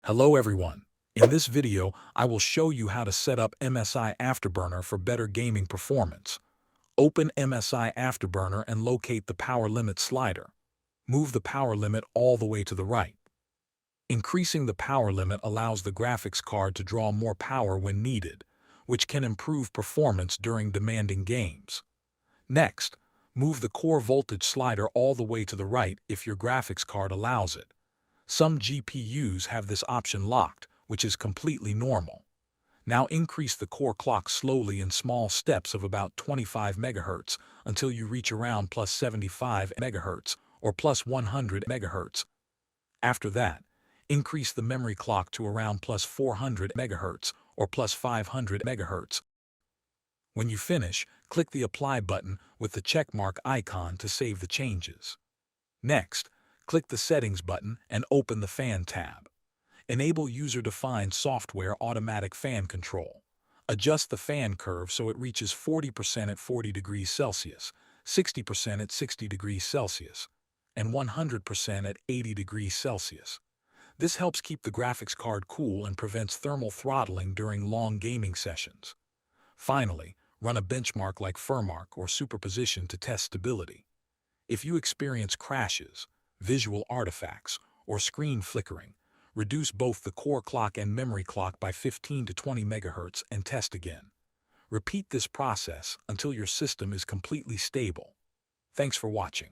Hello everyone. In this video, I will show you how to set up MSI Afterburner for better gaming performance. Open MSI Afterburner and locate the power limit slider. Move the power limit all the way to the right. Increasing the power limit allows the graphics card to draw more power when needed, which can improve performance during demanding games. Next, move the core voltage slider all the way to the right if your graphics card allows it. Some GPUs have this option locked, which is completely normal. Now increase the core clock slowly in small steps of about 25 MHz until you reach around plus 75 MHz or plus 100 MHz. After that, increase the memory clock to around plus 400 MHz or plus 500 MHz. When you finish, click the Apply button with the checkmark icon to save the changes. Next, click the Settings button and open the Fan tab. Enable user-defined software automatic fan control. Adjust the fan curve so it reaches 40% at 40 degrees Celsius, 60% at 60 degrees Celsius, and 100% at 80 degrees Celsius. This helps keep the graphics card cool and prevents thermal throttling during long gaming sessions. Finally, run a benchmark like Furmark or superposition to test stability. If you experience crashes, visual artifacts, or screen flickering, reduce both the core clock and memory clock by 15 to 20 MHz and test again. Repeat this process until your system is completely stable. Thanks for watching.